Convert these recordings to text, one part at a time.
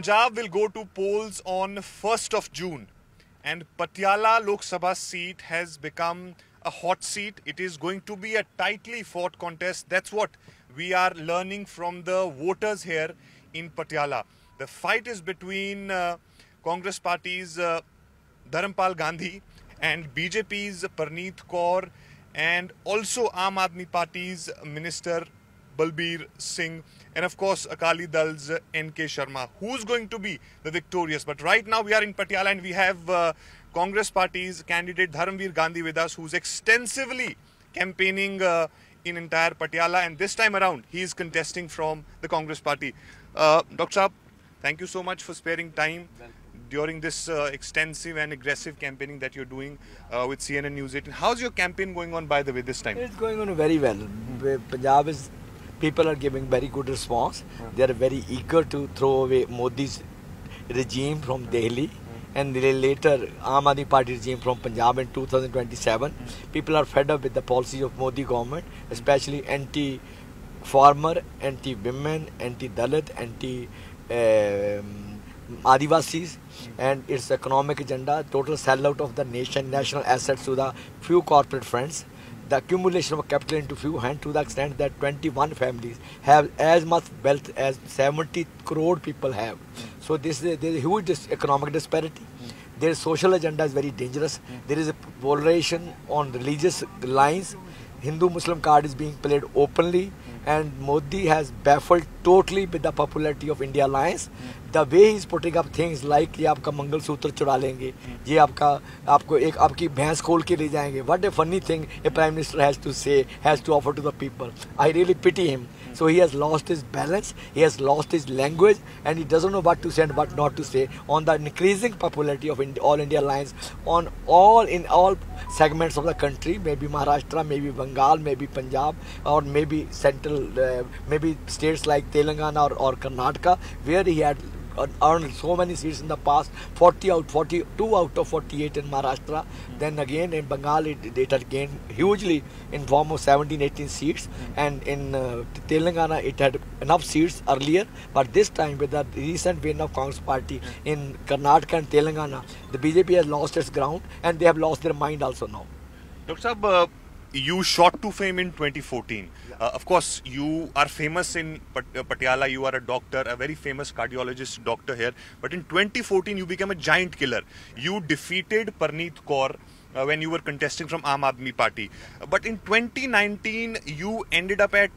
Punjab will go to polls on 1st of June, and Patiala Lok Sabha seat has become a hot seat. It is going to be a tightly fought contest. That's what we are learning from the voters here in Patiala. The fight is between Congress Party's Dharampal Gandhi and BJP's Parneet Kaur, and also Aam Aadmi Party's Minister Balbir Singh, and of course Akali Dal's N.K. Sharma. Who's going to be the victorious? But right now we are in Patiala and we have Congress Party's candidate Dharamveer Gandhi with us, who's extensively campaigning in entire Patiala, and this time around he is contesting from the Congress Party. Dr. Saab, thank you so much for sparing time during this extensive and aggressive campaigning that you're doing with CNN News 18. How's your campaign going on, by the way, this time? It's going on very well. Punjab is, people are giving very good response. They are very eager to throw away Modi's regime from Delhi and later Aam Aadmi Party regime from Punjab in 2027. People are fed up with the policies of Modi government, especially anti-farmer, anti-women, anti-Dalit, anti-Adivasis, and its economic agenda, total sellout of the national assets to the few corporate friends, the accumulation of capital into few hands to the extent that 21 families have as much wealth as 70 crore people have. So there is a huge economic disparity. Their social agenda is very dangerous. There is a polarization on religious lines. Hindu-Muslim card is being played openly, and Modi has baffled totally with the popularity of India Alliance. The way he is putting up things like ये आपका मंगलसूत्र चुरा लेंगे, ये आपको एक आपकी भैंस खोल के ले जाएंगे. What a funny thing a Prime Minister has to say, has to offer to the people. I really pity him. So he has lost his balance, he has lost his language, and he doesn't know what to say and what not to say on the increasing popularity of All India Alliance in all segments of the country, maybe Maharashtra, maybe Bengal, maybe Punjab, or maybe central, maybe states like Telangana or Karnataka, where he had earned so many seats in the past, 42 out of 48 in Maharashtra. Then again in Bengal it had gained hugely in form of 17-18 seats, and in Telangana it had enough seats earlier, but this time with the recent win of Congress Party in Karnataka and Telangana, the BJP has lost its ground and they have lost their mind also now. Dr. Saab, you shot to fame in 2014. Of course, you are famous in Patiala. You are a doctor, a very famous cardiologist doctor here. But in 2014, you became a giant killer. You defeated Parneet Kaur when you were contesting from Aam Aadmi Party. But in 2019, you ended up at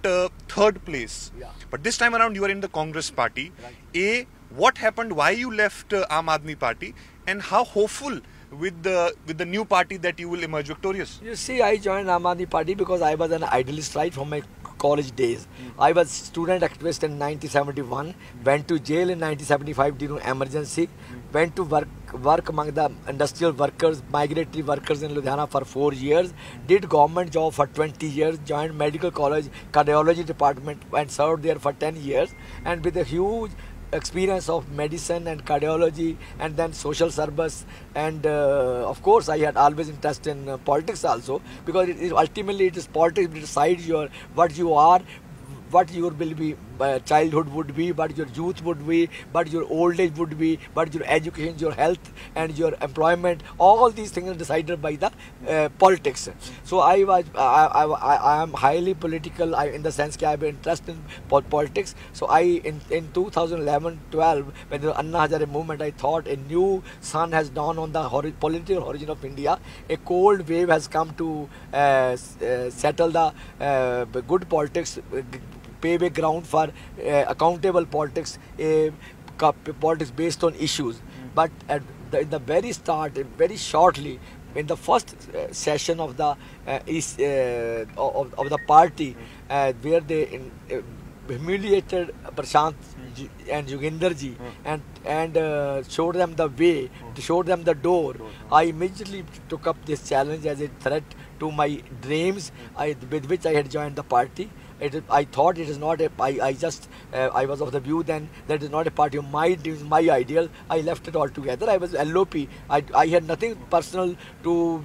third place. Yeah. But this time around, you are in the Congress Party. Right. What happened? Why you left Aam Aadmi Party? And how hopeful with the new party that you will emerge victorious? You see, I joined Aam Aadmi Party because I was an idealist right from my college days. I was student activist in 1971, went to jail in 1975 during emergency, went to work among the industrial workers, migratory workers in Ludhiana for 4 years, did government job for 20 years, joined medical college cardiology department and served there for 10 years, and with a huge experience of medicine and cardiology and then social service, and of course I had always interest in politics also, because ultimately it is politics that decides what you are, what your will be, childhood would be, what your youth would be, what your old age would be, what your education, your health and your employment. All these things are decided by the politics. So I am highly political in the sense that I have interest in politics. So in 2011-12, when the Anna Hazare movement, I thought a new sun has dawned on the political origin of India. A cold wave has come to settle the good politics, pave a ground for accountable politics, politics based on issues. But at the very start, very shortly, in the first session of the of the party, where they humiliated Prashant and Joginder ji and showed them the way, showed them the door, I immediately took up this challenge as a threat to my dreams with which I had joined the party. I thought it is not a, I was of the view then that it is not a party of my dreams, my ideal. I left it all together. I was LOP. I had nothing personal to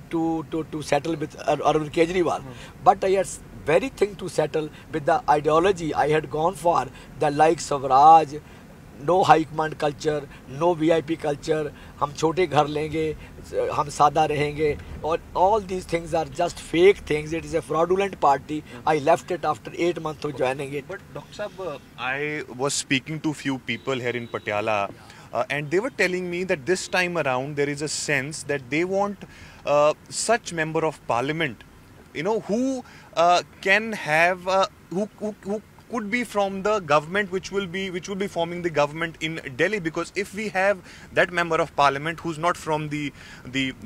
settle with Arvind Kejriwal. But I had very thing to settle with the ideology I had gone for, the likes of Raj, no high command culture, no VIP culture, हम छोटे घर लेंगे, हम सादा रहेंगे, और all these things are just fake things. It is a fraudulent party. I left it after 8 months of joining it. But Dr. Saab, I was speaking to few people here in Patiala, and they were telling me that this time around there is a sense that they want such member of parliament, you know, who can have who could be from the government which will be forming the government in Delhi, because if we have that member of parliament who's not from the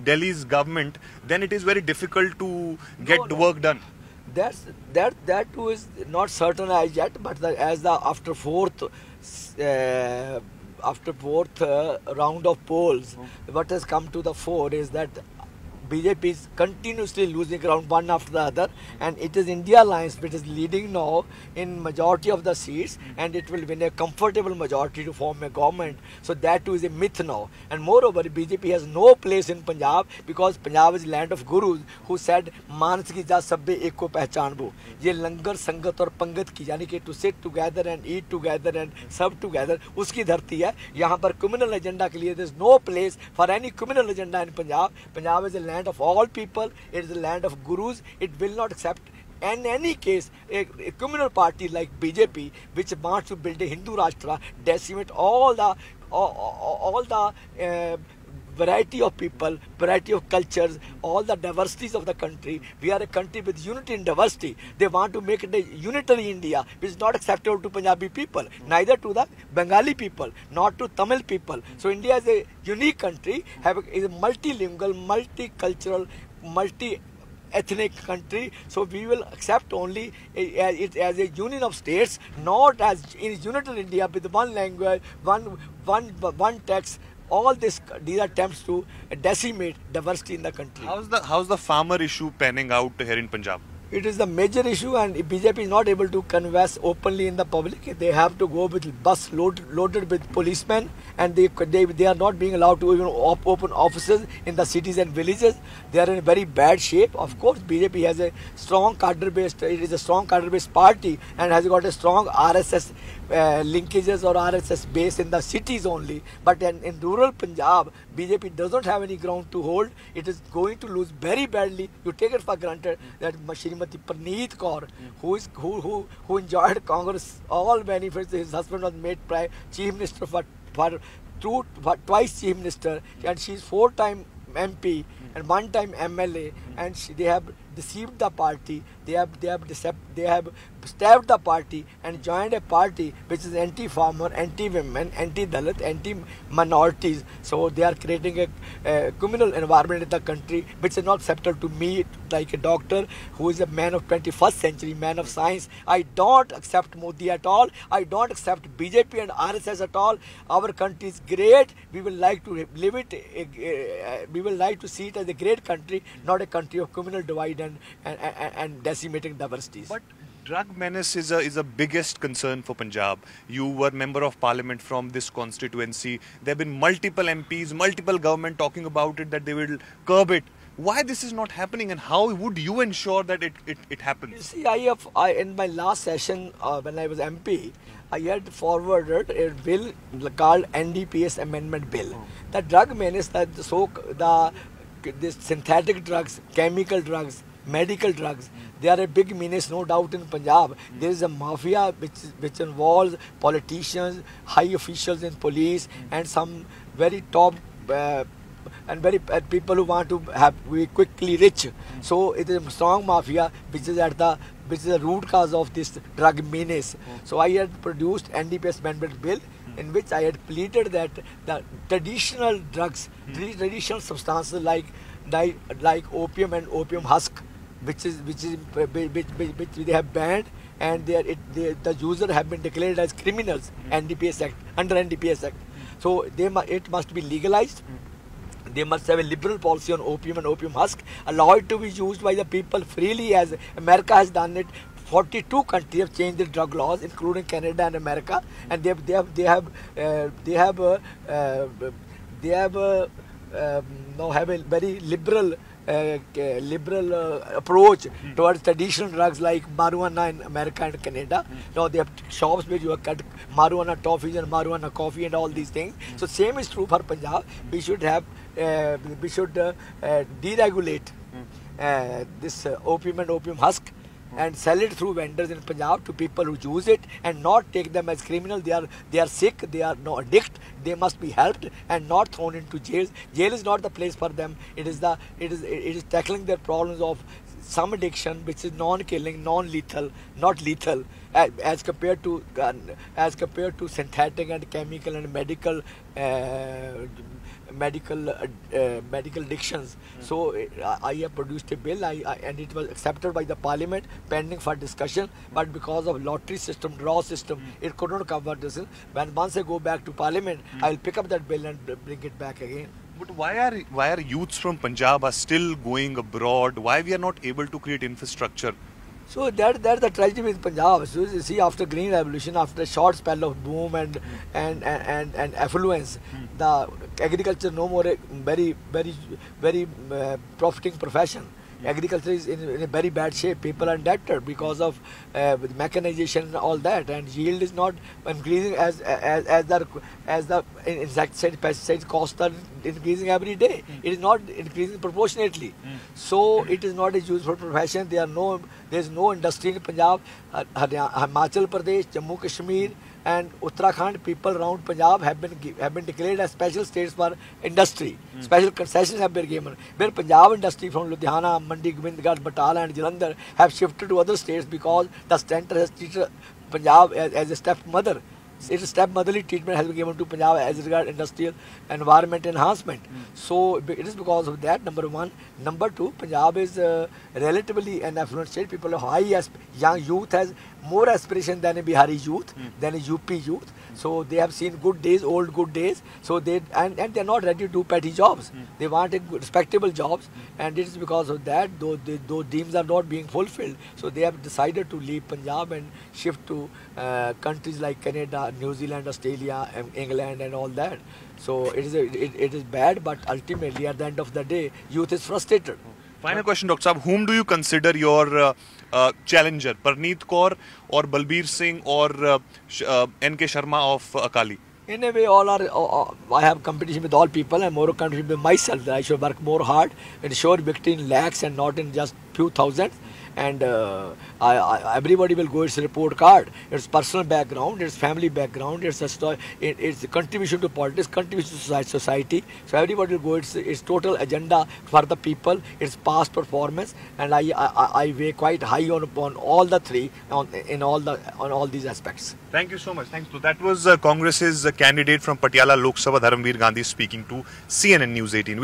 Delhi's government, then it is very difficult to get the work done. That too is not certain as yet, but after fourth round of polls, what has come to the fore is that BJP is continuously losing ground one after the other, and it is India Alliance which is leading now in majority of the seats, and it will win a comfortable majority to form a government. So that too is a myth now. And moreover, BJP has no place in Punjab, because Punjab is land of gurus who said मानस की जा सब्बे एक को पहचान वो. ये लंगर संगत और पंगत की, यानी कि to sit together and eat together and serve together, उसकी धरती है. यहाँ पर communal agenda के लिए there is no place for any communal agenda in Punjab. Punjab is a land of all people. It is a land of gurus. It will not accept in any case a communal party like BJP, which wants to build a Hindu Rashtra, decimate all the variety of people, variety of cultures, all the diversities of the country. We are a country with unity in diversity. They want to make it a unitary India, which is not acceptable to Punjabi people, neither to the Bengali people, not to Tamil people. So India is a unique country, is a multilingual, multicultural, multi-ethnic country. So we will accept only it as a union of states, not as in unitary India with one language, one text. All these attempts to decimate diversity in the country. How's the farmer issue panning out here in Punjab? It is the major issue, and if BJP is not able to converse openly in the public, they have to go with bus loaded with policemen, and they are not being allowed to even open offices in the cities and villages. They are in very bad shape. Of course, BJP has a strong cadre-based, it is a strong cadre-based party, and has got a strong RSS linkages or RSS base in the cities only. But in rural Punjab, BJP does not have any ground to hold. It is going to lose very badly. You take it for granted that Srimati Praneet Kaur, who enjoyed Congress all benefits. His husband was made chief minister for twice chief minister, and she is 4-time MP and 1-time MLA, and they have deceived the party. They have stabbed the party and joined a party which is anti-farmer, anti-women, anti-Dalit, anti-minorities. So they are creating a communal environment in the country which is not acceptable to me, like a doctor who is a man of 21st century, man of science. I don't accept Modi at all. I don't accept BJP and RSS at all. Our country is great. We will like to live it. We will like to see it as a great country, not a country of communal divide and decimating diversities. But drug menace is a biggest concern for Punjab. You were member of parliament from this constituency. There have been multiple MPs, multiple government talking about it, that they will curb it. Why this is not happening, and how would you ensure that it happens? You see, in my last session when I was MP, I had forwarded a bill called NDPS Amendment Bill. The drug menace, this synthetic drugs, chemical drugs, medical drugs, they are a big menace, no doubt, in Punjab. There is a mafia which involves politicians, high officials in police, and some very top and very people who want to be quickly rich. So it is a strong mafia which is the root cause of this drug menace. So I had produced NDPS Amendment Bill, in which I had pleaded that the traditional drugs, traditional substances like opium and opium husk, which they have banned, and the user have been declared as criminals under NDPS Act. So it must be legalized. They must have a liberal policy on opium and opium husk, allow it to be used by the people freely, as America has done it. 42 countries have changed their drug laws, including Canada and America, and they have a very liberal liberal approach towards traditional drugs like marijuana in America and Canada. Now they have shops where you get marijuana toffees and marijuana coffee and all these things. So same is true for Punjab. We should deregulate this opium and opium husk and sell it through vendors in Punjab to people who use it, and not take them as criminal. They are sick, they are no addict, they must be helped and not thrown into jails. Jail is not the place for them. It is tackling their problems of some addiction which is non-killing, non-lethal, not lethal, as compared to synthetic and chemical and medical addictions. So I have produced a bill, and it was accepted by the Parliament, pending for discussion. But because of lottery system, draw system, it could not cover this. Once I go back to Parliament, I'll pick up that bill and bring it back again. But why are youths from Punjab are still going abroad? Why we are not able to create infrastructure? So that's the tragedy with Punjab. So you see, after Green Revolution, after a short spell of boom and affluence, the agriculture no more a very profiting profession. Agriculture is in a very bad shape. People are indebted because of mechanization and all that, and yield is not increasing as the insecticide, pesticide costs are increasing every day. It is not increasing proportionately. So it is not a useful profession. There is no industry in Punjab, Himachal Pradesh, Jammu Kashmir, and Uttarakhand. People around Punjab have been declared as special states for industry. Special concessions have been given. Where Punjab industry from Ludhiana, Mandi, Govindgarh, Batala and Jalandhar have shifted to other states because the center has treated Punjab as a stepmother. Its stepmotherly treatment has been given to Punjab as regards industrial environment enhancement. So it is because of that, number one. Number two, Punjab is relatively an affluent state. People have young youth has more aspiration than a Bihari youth, than a UP youth. So they have seen good days, old good days. So they are not ready to do petty jobs. They want a respectable jobs, and it is because of that, those dreams are not being fulfilled. So they have decided to leave Punjab and shift to countries like Canada, New Zealand, Australia, England, and all that. So it is bad, but ultimately at the end of the day, youth is frustrated. Final question, Dr. Saab, whom do you consider your challenger, Parneet Kaur or Balbir Singh or N.K. Sharma of Akali? In a way, I have competition with all people, and more competition with myself. That I should work more hard, ensure victory in lakhs and not in just few thousands. And everybody will go its report card, its personal background, its family background, its contribution to politics, contribution to society. So everybody will go its total agenda for the people, its past performance, and I weigh quite high on all the three on all these aspects. Thank you so much. Thanks. So that was Congress's candidate from Patiala Lok Sabha, Dharamveer Gandhi, speaking to CNN News 18.